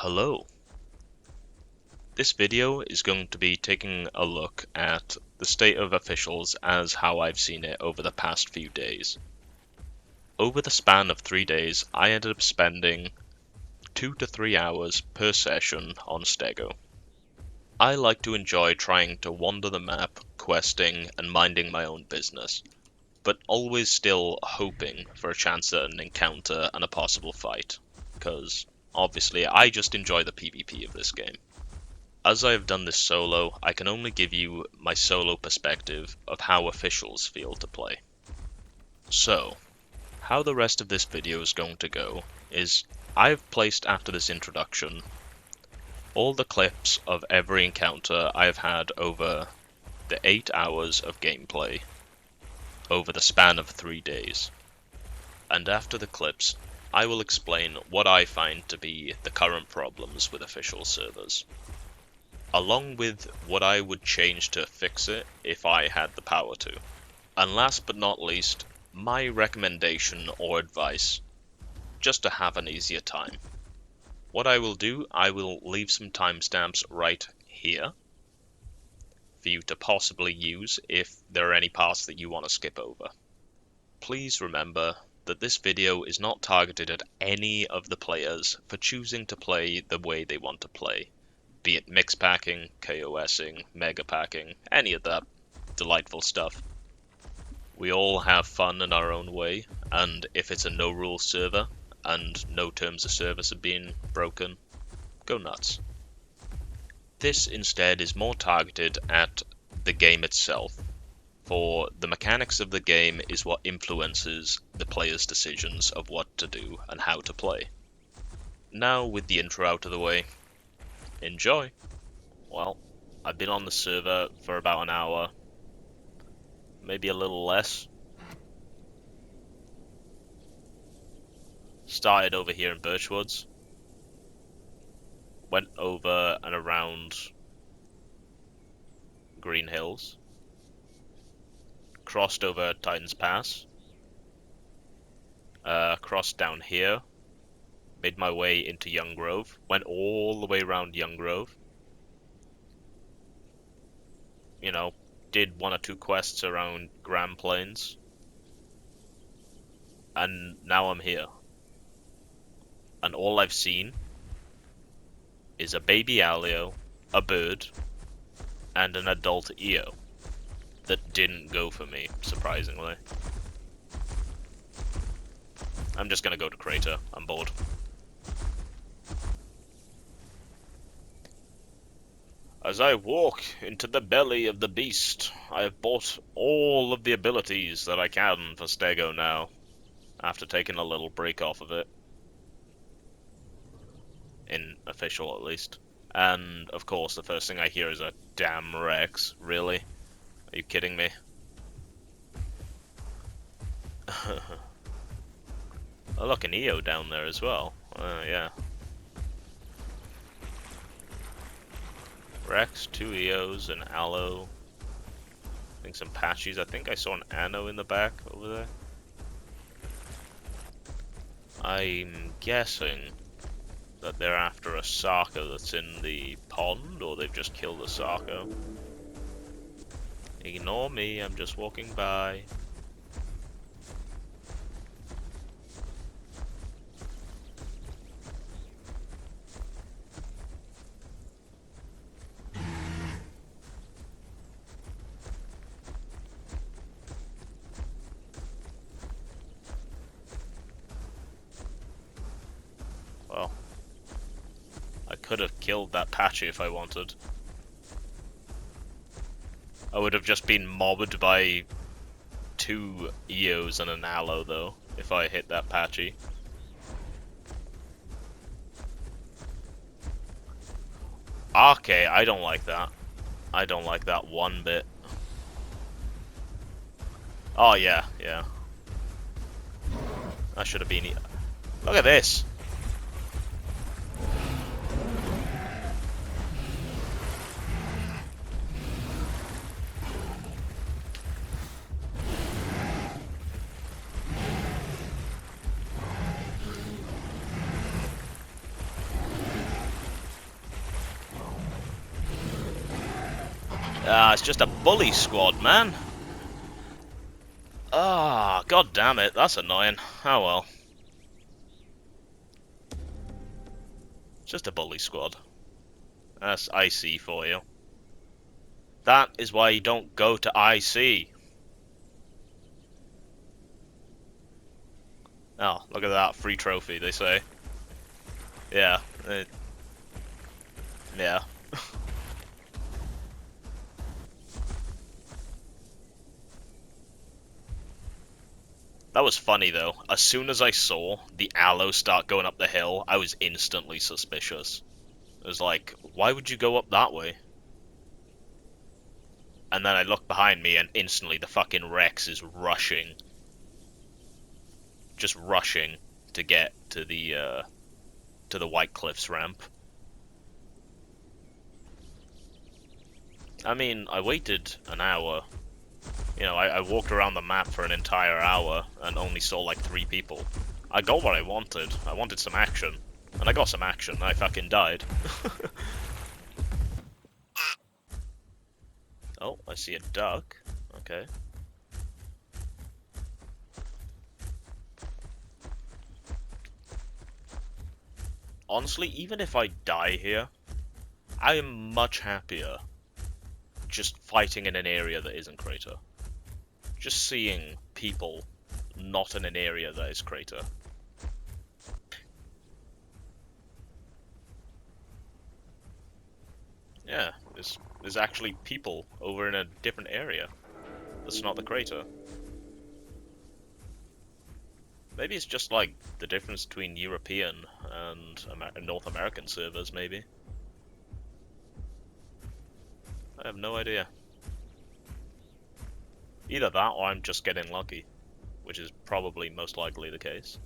Hello. This video is going to be taking a look at the state of officials as how I've seen it over the past few days. Over the span of 3 days, I ended up spending 2 to 3 hours per session on Stego. I like to enjoy trying to wander the map, questing, and minding my own business, but always still hoping for a chance at an encounter and a possible fight, because obviously I just enjoy the PvP of this game. As I have done this solo, I can only give you my solo perspective of how officials feel to play. So, how the rest of this video is going to go is I've placed after this introduction all the clips of every encounter I've had over the 8 hours of gameplay over the span of 3 days. And after the clips, I will explain what I find to be the current problems with official servers, along with what I would change to fix it if I had the power to. And last but not least, my recommendation or advice, just to have an easier time. What I will do, I will leave some timestamps right here for you to possibly use if there are any parts that you want to skip over. Please remember that this video is not targeted at any of the players for choosing to play the way they want to play. Be it mix packing, KOSing, mega packing, any of that delightful stuff. We all have fun in our own way, and if it's a no-rule server, and no terms of service are being broken, go nuts. This instead is more targeted at the game itself, for the mechanics of the game is what influences the player's decisions of what to do and how to play. Now with the intro out of the way, enjoy! Well, I've been on the server for about an hour, maybe a little less. Started over here in Birchwoods, went over and around Green Hills, crossed over Titan's Pass, crossed down here, made my way into Young Grove, went all the way around Young Grove, you know, did 1 or 2 quests around Grand Plains, and now I'm here. And all I've seen is a baby Alio, a bird, and an adult EO that didn't go for me, surprisingly. I'm just gonna go to Crater, I'm bored. As I walk into the belly of the beast, I have bought all of the abilities that I can for Stego now, after taking a little break off of it. In official, at least. And, of course, the first thing I hear is a damn Rex. Really? Are you kidding me? Oh, look, an EO down there as well. Yeah. Rex, 2 EOs, an Aloe. I think some Patchies. I think I saw an Anno in the back over there. I'm guessing that they're after a Sarco that's in the pond, or they've just killed a Sarco. Ignore me, I'm just walking by. Well, I could have killed that Patchy if I wanted. I would have just been mobbed by 2 EOs and an Aloe, though, if I hit that Patchy. Okay, I don't like that. I don't like that one bit. Oh, yeah, yeah. I should have been... Look at this! Ah, it's just a bully squad, man. Ah, god damn it, that's annoying. Oh well. Just a bully squad. That's IC for you. That is why you don't go to IC. Oh, look at that, free trophy, they say. Yeah. Yeah. That was funny though. As soon as I saw the aloe start going up the hill, I was instantly suspicious. It was like, why would you go up that way? And then I look behind me and instantly the fucking Rex is rushing. Just rushing to get to the White Cliffs ramp. I mean, I waited an hour. You know, I walked around the map for an entire hour and only saw like 3 people. I got what I wanted. I wanted some action. And I got some action. I fucking died. Oh, I see a duck. Okay. Honestly, even if I die here, I am much happier just fighting in an area that isn't Crater. Just seeing people not in an area that is Crater. Yeah, there's actually people over in a different area. That's not the Crater. Maybe it's just like the difference between European and North American servers, maybe. I have no idea. Either that or I'm just getting lucky, which is probably most likely the case.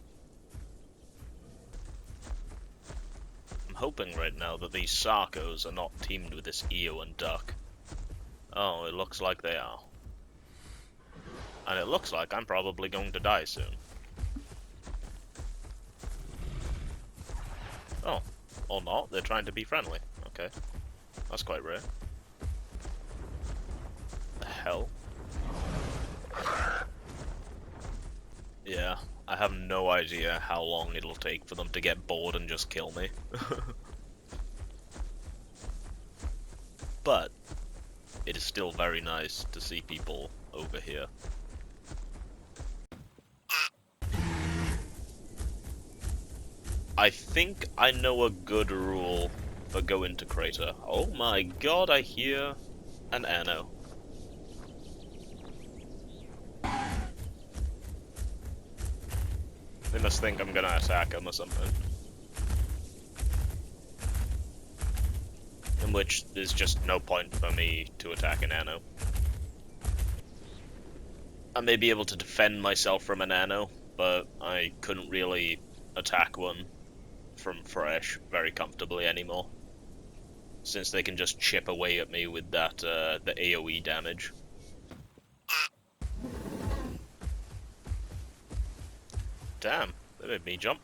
I'm hoping right now that these Sarcos are not teamed with this Eo and Duck. Oh, it looks like they are. And it looks like I'm probably going to die soon. Oh, or not, they're trying to be friendly. Okay, that's quite rare. The hell? Yeah, I have no idea how long it'll take for them to get bored and just kill me. But it is still very nice to see people over here. I think I know a good rule for going to Crater. Oh my god, I hear an Anno. They must think I'm gonna attack them or something. In which there's just no point for me to attack an Anno. I may be able to defend myself from an Anno, but I couldn't really attack one from fresh very comfortably anymore. Since they can just chip away at me with that, the AoE damage. Damn, that made me jump.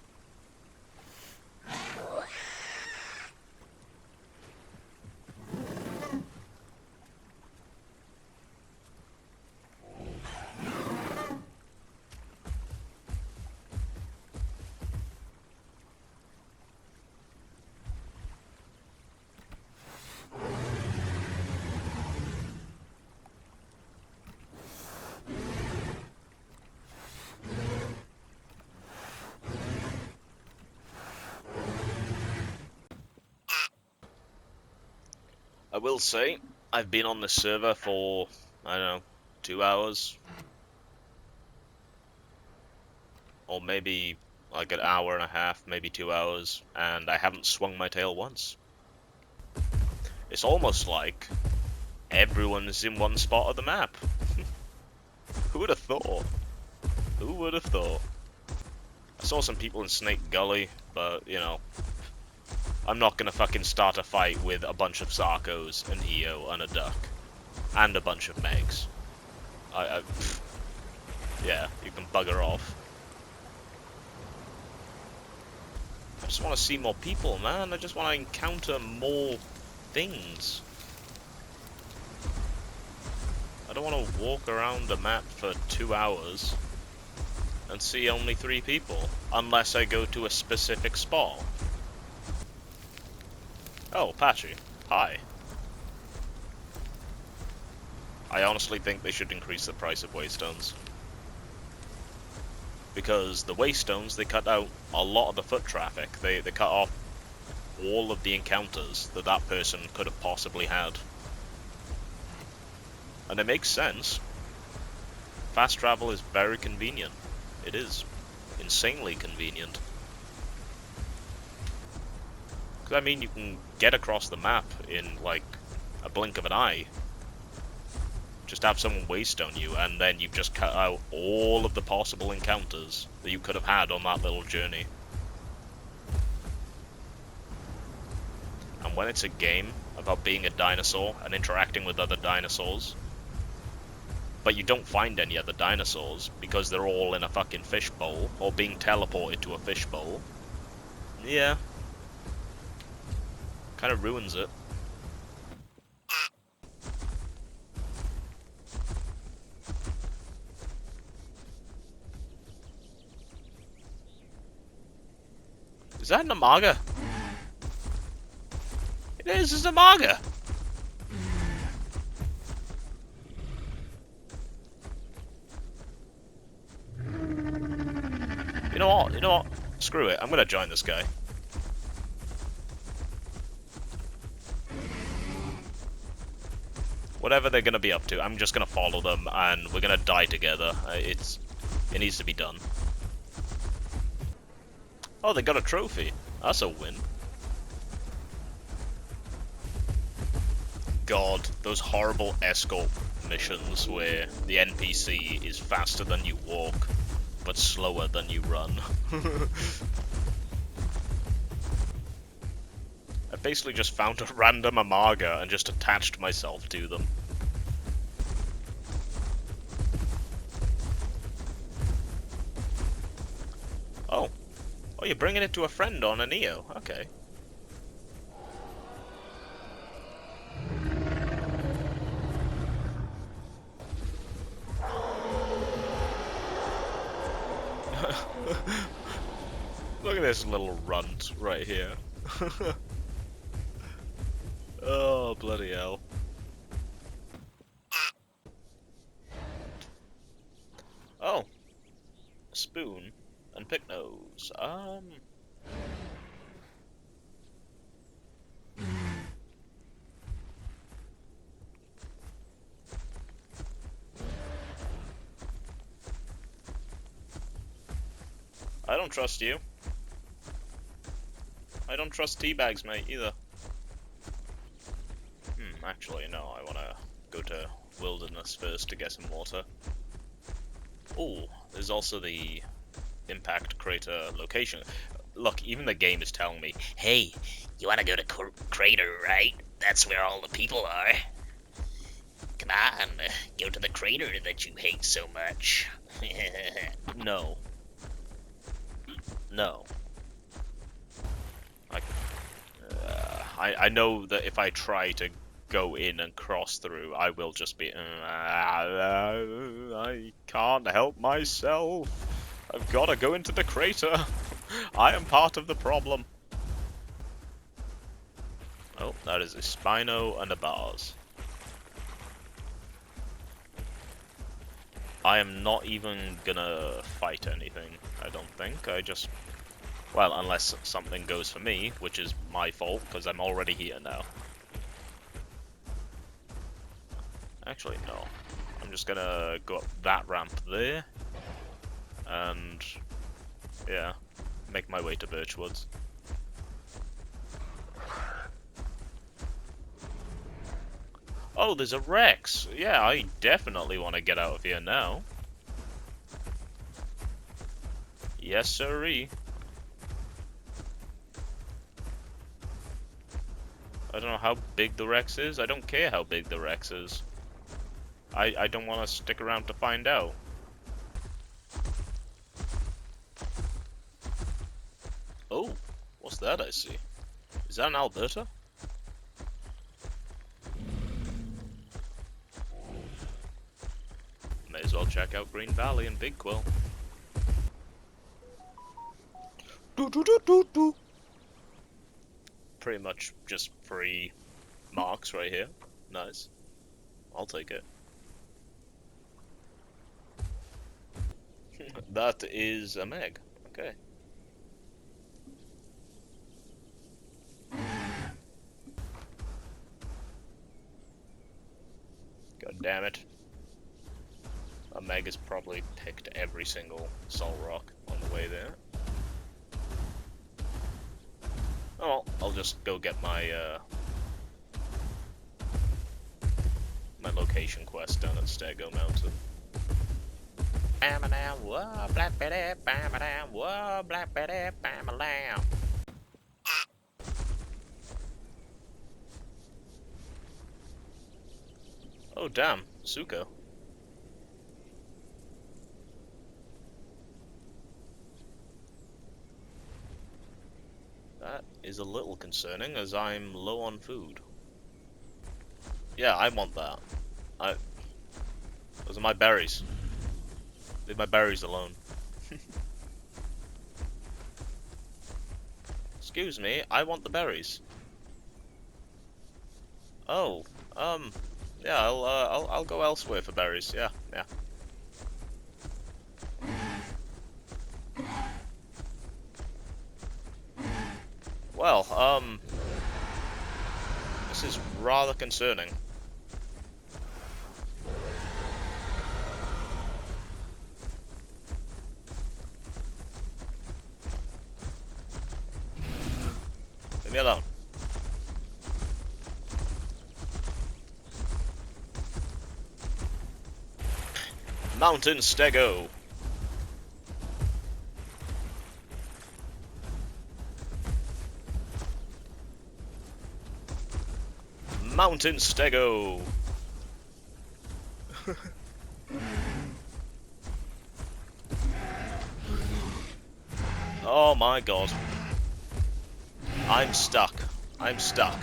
I will say, I've been on this server for, I don't know, 2 hours. Or maybe like an hour and a half, maybe 2 hours, and I haven't swung my tail once. It's almost like everyone's in one spot of the map. Who would have thought? Who would have thought? I saw some people in Snake Gully, but, you know, I'm not gonna fucking start a fight with a bunch of Sarcos, an Eo, and a Duck. And a bunch of Megs. Yeah, you can bugger off. I just want to see more people, man. I just want to encounter more things. I don't want to walk around the map for 2 hours and see only 3 people, unless I go to a specific spot. Oh, Patchy. Hi. I honestly think they should increase the price of waystones. Because the waystones, they cut out a lot of the foot traffic. They cut off all of the encounters that that person could have possibly had. And it makes sense. Fast travel is very convenient. It is insanely convenient. Because, I mean, you can get across the map in, like, a blink of an eye. Just have someone waystone you, and then you've just cut out all of the possible encounters that you could have had on that little journey. And when it's a game about being a dinosaur and interacting with other dinosaurs, but you don't find any other dinosaurs because they're all in a fucking fishbowl or being teleported to a fishbowl, yeah, kind of ruins it. Is that an Amaga? It is, it's an Amaga! You know what? Screw it, I'm gonna join this guy. Whatever they're gonna be up to, I'm just gonna follow them and we're gonna die together. It needs to be done. Oh, they got a trophy. That's a win. God, those horrible escort missions where the NPC is faster than you walk, but slower than you run. I basically just found a random Amaga and just attached myself to them. Oh, you're bringing it to a friend on an EO. Okay. Look at this little runt right here. Oh, bloody hell. Oh. A spoon and pick nose. I don't trust you. I don't trust teabags, mate, either. Actually, no, I wanna go to Wilderness first to get some water. Oh, there's also the impact crater location. Look, even the game is telling me, hey, you wanna go to Crater, right? That's where all the people are. Come on, go to the crater that you hate so much. no. No. I know that if I try to go in and cross through, I will just be... I can't help myself. I've got to go into the crater. I am part of the problem. Oh, that is a Spino and a Bars. I am not even gonna fight anything, I don't think. I just... Well, unless something goes for me, which is my fault, because I'm already here now. Actually, no. I'm just gonna go up that ramp there. And... yeah. Make my way to Birchwoods. Oh, there's a Rex! Yeah, I definitely want to get out of here now. Yes, sirree. I don't know how big the Rex is. I don't care how big the Rex is. I don't want to stick around to find out. Oh, what's that I see? Is that an Alberta? as well check out Green Valley and Big Quill. Pretty much just free marks right here. Nice. I'll take it. That is a Meg. Okay. God damn it. A Meg has probably picked every single Soul Rock on the way there. Oh, well, I'll just go get my my location quest down at Stego Mountain. Oh damn, Suko. That is a little concerning, as I'm low on food. Yeah, I want that. Those are my berries. Leave my berries alone. Excuse me, I want the berries. Oh, yeah, I'll go elsewhere for berries. Yeah, yeah. Well, this is rather concerning. Leave me alone. Mountain Stego. Mountain Stego. Oh my god. I'm stuck. I'm stuck.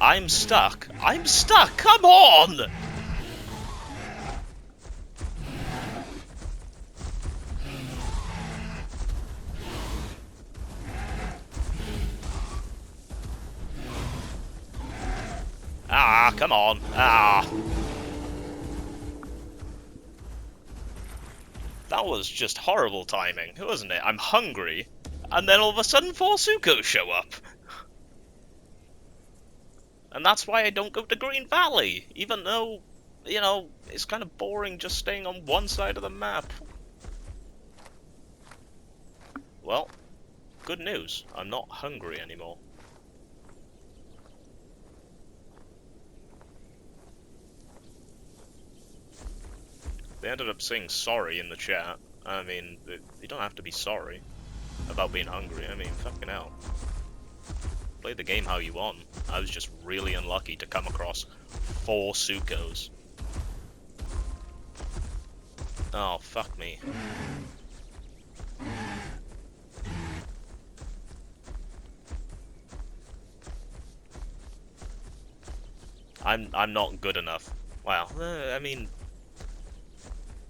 I'm stuck. I'm stuck. Come on! Ah, come on. Ah. That was just horrible timing, wasn't it? I'm hungry, and then all of a sudden 4 Suko show up. And that's why I don't go to Green Valley, even though, you know, it's kind of boring just staying on one side of the map. Well, good news. I'm not hungry anymore. They ended up saying sorry in the chat. I mean, you don't have to be sorry about being hungry. I mean, fucking hell. Play the game how you want. I was just really unlucky to come across 4 Sukos. Oh, fuck me. I'm not good enough. Well, I mean,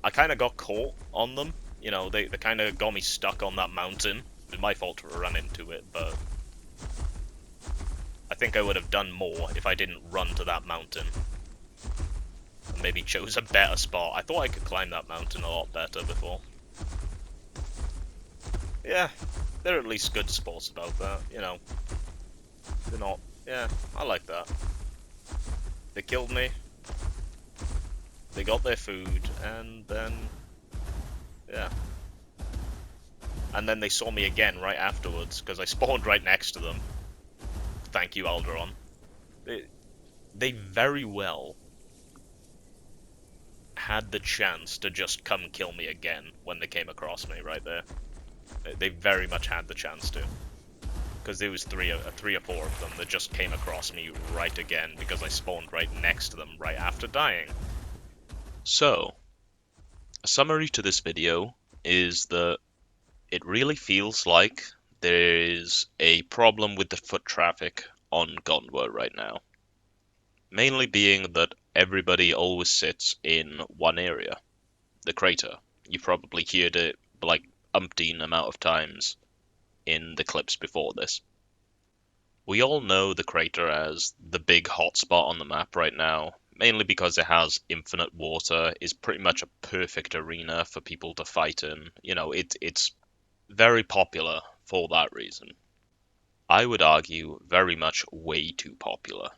I kind of got caught on them. You know, they kind of got me stuck on that mountain. It was my fault to run into it, but I think I would have done more if I didn't run to that mountain. And maybe chose a better spot. I thought I could climb that mountain a lot better before. Yeah, they're at least good sports about that, you know. They're not... Yeah, I like that. They killed me. They got their food, and then... Yeah. And then they saw me again right afterwards, because I spawned right next to them. Thank you, Alderon. They very well had the chance to just come kill me again when they came across me right there. They very much had the chance to. Because there was three or four of them that just came across me right again because I spawned right next to them right after dying. So, a summary to this video is that it really feels like there is a problem with the foot traffic on Gondwer right now. Mainly being that everybody always sits in one area, the crater. You probably heard it like umpteen amount of times in the clips before this. We all know the crater as the big hotspot on the map right now, mainly because it has infinite water, is pretty much a perfect arena for people to fight in. It's very popular for that reason. I would argue very much way too popular.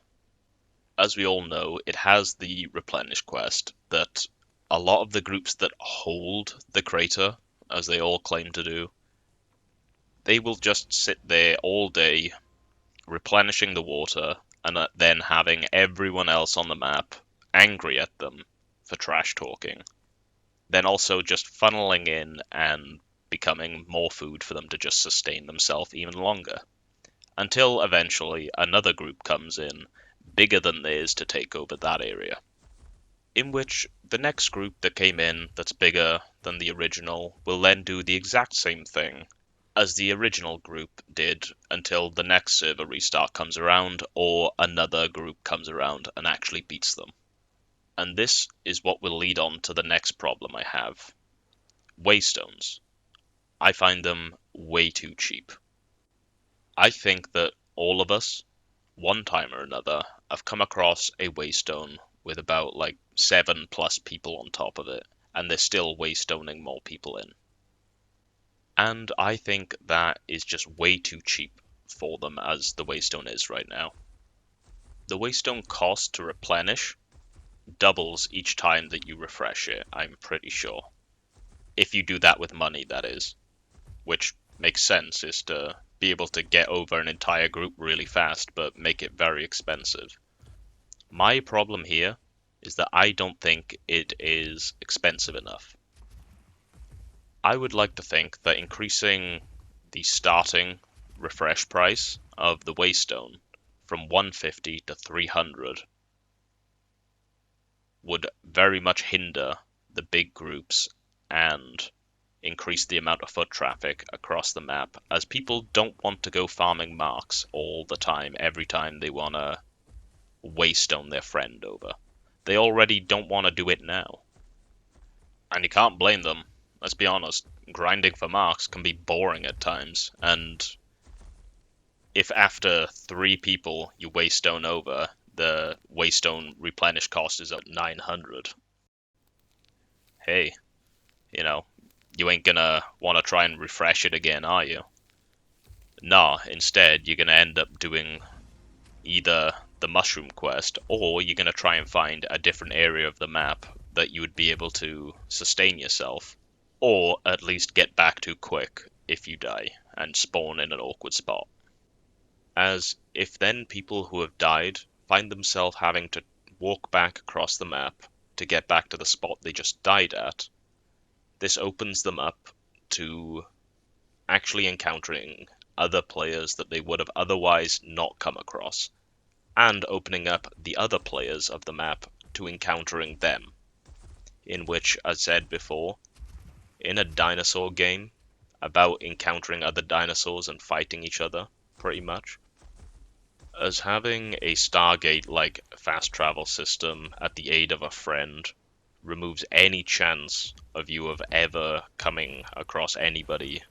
As we all know, it has the replenish quest that a lot of the groups that hold the crater, as they all claim to do, they will just sit there all day replenishing the water, and then having everyone else on the map angry at them for trash talking. Then also just funneling in and becoming more food for them to just sustain themselves even longer. Until eventually another group comes in, bigger than theirs, to take over that area. In which the next group that came in that's bigger than the original will then do the exact same thing as the original group did until the next server restart comes around or another group comes around and actually beats them. And this is what will lead on to the next problem I have. Waystones. I find them way too cheap. I think that all of us, one time or another, have come across a waystone with about like 7+ people on top of it, and they're still waystoning more people in. And I think that is just way too cheap for them as the Waystone is right now. The Waystone cost to replenish doubles each time that you refresh it, I'm pretty sure. If you do that with money, that is. Which makes sense, is to be able to get over an entire group really fast, but make it very expensive. My problem here is that I don't think it is expensive enough. I would like to think that increasing the starting refresh price of the Waystone from 150 to 300 would very much hinder the big groups and increase the amount of foot traffic across the map, as people don't want to go farming marks all the time every time they want to Waystone their friend over. They already don't want to do it now. And you can't blame them. Let's be honest, grinding for marks can be boring at times, and if after 3 people you waystone over, the waystone replenish cost is at 900. Hey, you ain't gonna want to try and refresh it again, are you? Nah, instead you're gonna end up doing either the mushroom quest, or you're gonna try and find a different area of the map that you would be able to sustain yourself, or at least get back to quick if you die and spawn in an awkward spot. As if then people who have died find themselves having to walk back across the map to get back to the spot they just died at, this opens them up to actually encountering other players that they would have otherwise not come across, and opening up the other players of the map to encountering them, in which, as said before, in a dinosaur game about encountering other dinosaurs and fighting each other, pretty much, as having a Stargate-like fast travel system at the aid of a friend removes any chance of you of ever coming across anybody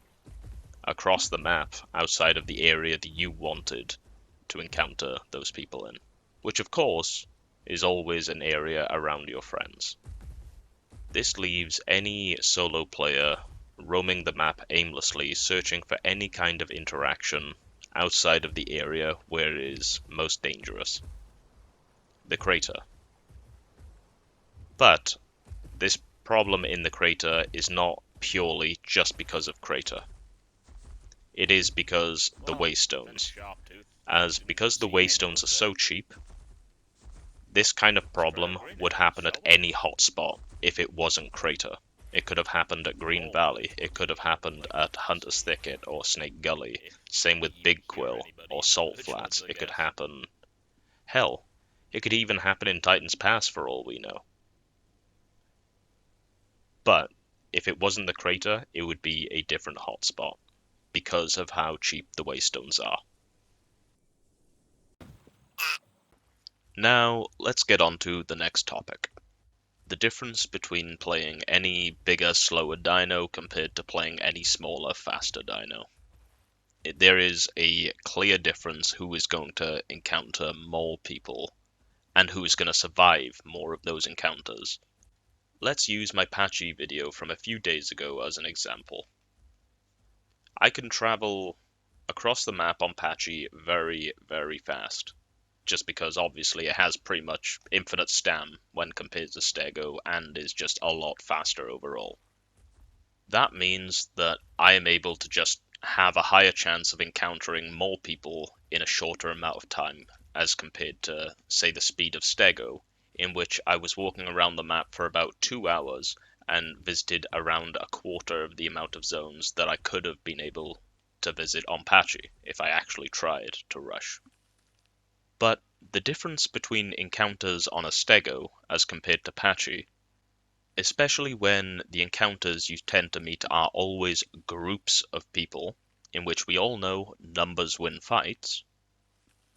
across the map outside of the area that you wanted to encounter those people in, which of course is always an area around your friends. This leaves any solo player roaming the map aimlessly, searching for any kind of interaction outside of the area where it is most dangerous, the crater. But this problem in the crater is not purely just because of crater. It is because the waystones. As because the waystones are so cheap, this kind of problem would happen at any hotspot if it wasn't crater. It could have happened at Green Valley, it could have happened at Hunter's Thicket or Snake Gully, same with Big Quill or Salt Flats, it could happen... Hell, it could even happen in Titan's Pass for all we know. But if it wasn't the crater, it would be a different hotspot, because of how cheap the waystones are. Now, let's get on to the next topic. The difference between playing any bigger, slower dino compared to playing any smaller, faster dino. There is a clear difference who is going to encounter more people and who is going to survive more of those encounters. Let's use my Patchy video from a few days ago as an example. I can travel across the map on Patchy very, very fast, just because obviously it has pretty much infinite stam when compared to Stego and is just a lot faster overall. That means that I am able to just have a higher chance of encountering more people in a shorter amount of time as compared to, say, the speed of Stego, in which I was walking around the map for about 2 hours and visited around a quarter of the amount of zones that I could have been able to visit on Patchy if I actually tried to rush. But the difference between encounters on a Stego as compared to Patchy, especially when the encounters you tend to meet are always groups of people, in which we all know numbers win fights,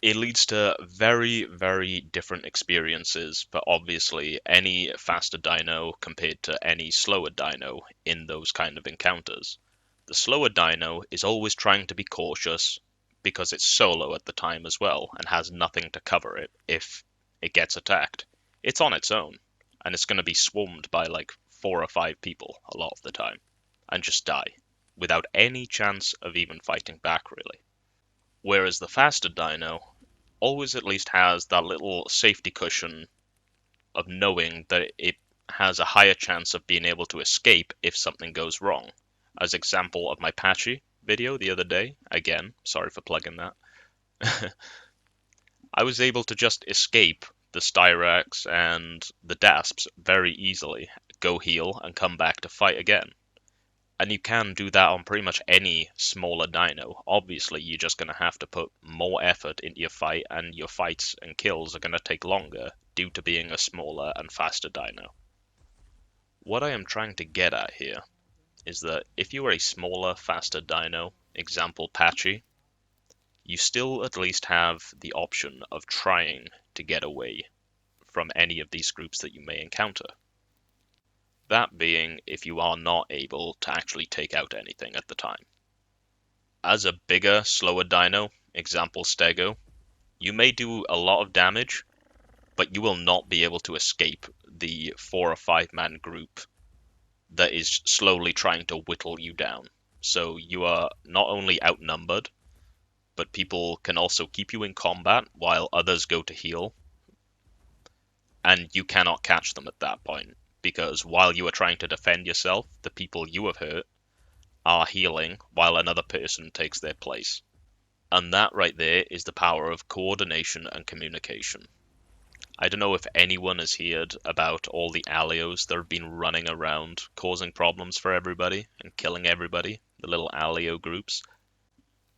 it leads to very, very different experiences for obviously any faster dino compared to any slower dino in those kind of encounters. The slower dino is always trying to be cautious because it's solo at the time as well and has nothing to cover it if it gets attacked. It's on its own and it's going to be swarmed by like 4 or 5 people a lot of the time and just die without any chance of even fighting back really. Whereas the faster dino always at least has that little safety cushion of knowing that it has a higher chance of being able to escape if something goes wrong. As example of my Patchy video the other day, again, sorry for plugging that, I was able to just escape the Styrax and the Dasps very easily, go heal and come back to fight again. And you can do that on pretty much any smaller dino. Obviously, you're just going to have to put more effort into your fight, and your fights and kills are going to take longer due to being a smaller and faster dino. What I am trying to get at here is that if you are a smaller, faster dino, example Patchy, you still at least have the option of trying to get away from any of these groups that you may encounter. That being if you are not able to actually take out anything at the time. As a bigger, slower dino, example Stego, you may do a lot of damage, but you will not be able to escape the 4 or 5 man group that is slowly trying to whittle you down. So you are not only outnumbered, but people can also keep you in combat while others go to heal, and you cannot catch them at that point. Because while you are trying to defend yourself, the people you have hurt are healing while another person takes their place. And that right there is the power of coordination and communication. I don't know if anyone has heard about all the Alios that have been running around causing problems for everybody and killing everybody, the little Alio groups.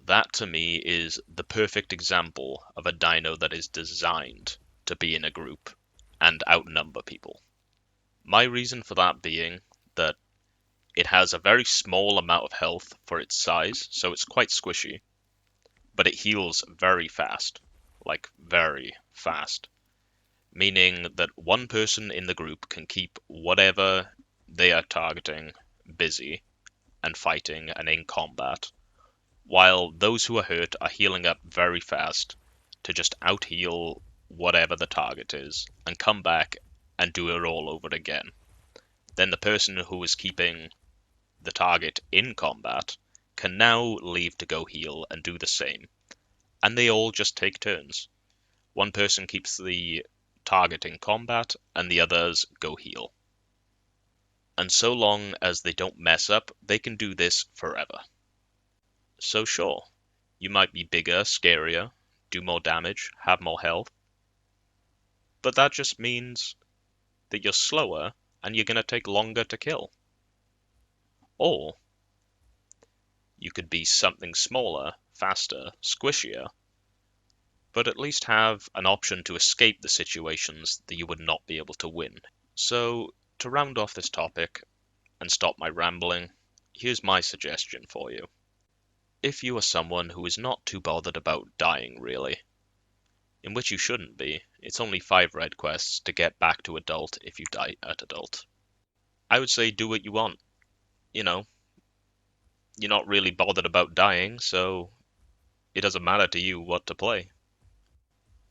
That to me is the perfect example of a dino that is designed to be in a group and outnumber people. My reason for that being that it has a very small amount of health for its size, so it's quite squishy, but it heals very fast, like very fast, meaning that one person in the group can keep whatever they are targeting busy and fighting and in combat, while those who are hurt are healing up very fast to just out-heal whatever the target is and come back and do it all over again. Then the person who is keeping the target in combat can now leave to go heal and do the same. And they all just take turns. One person keeps the target in combat and the others go heal. And so long as they don't mess up, they can do this forever. So sure, you might be bigger, scarier, do more damage, have more health, but that just means that you're slower and you're going to take longer to kill. Or you could be something smaller, faster, squishier, but at least have an option to escape the situations that you would not be able to win. So, to round off this topic and stop my rambling, here's my suggestion for you. If you are someone who is not too bothered about dying really, in which you shouldn't be, It's only 5 red quests to get back to adult if you die at adult. I would say do what you want. You know, you're not really bothered about dying, so it doesn't matter to you what to play.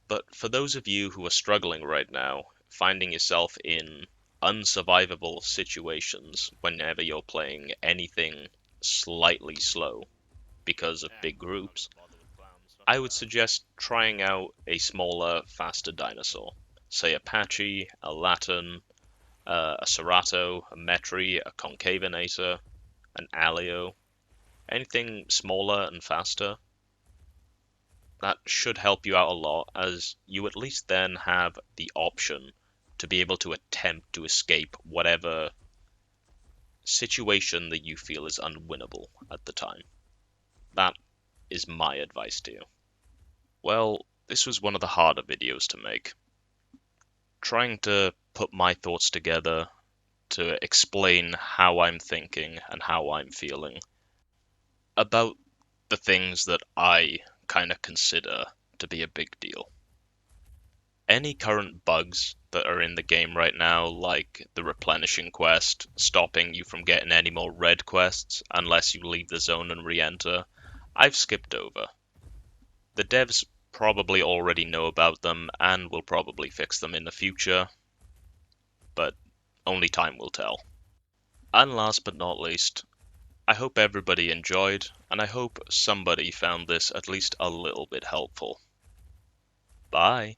But for those of you who are struggling right now, finding yourself in unsurvivable situations whenever you're playing anything slightly slow because of big groups, I would suggest trying out a smaller, faster dinosaur. Say Apache, a Latin, a Cerato, a Metri, a Concavinator, an Alio. Anything smaller and faster. That should help you out a lot, as you at least then have the option to be able to attempt to escape whatever situation that you feel is unwinnable at the time. That is my advice to you. Well, this was one of the harder videos to make. Trying to put my thoughts together to explain how I'm thinking and how I'm feeling about the things that I kind of consider to be a big deal. Any current bugs that are in the game right now, like the replenishing quest, stopping you from getting any more red quests unless you leave the zone and re-enter, I've skipped over. The devs probably already know about them and will probably fix them in the future, but only time will tell. And last but not least, I hope everybody enjoyed, and I hope somebody found this at least a little bit helpful. Bye!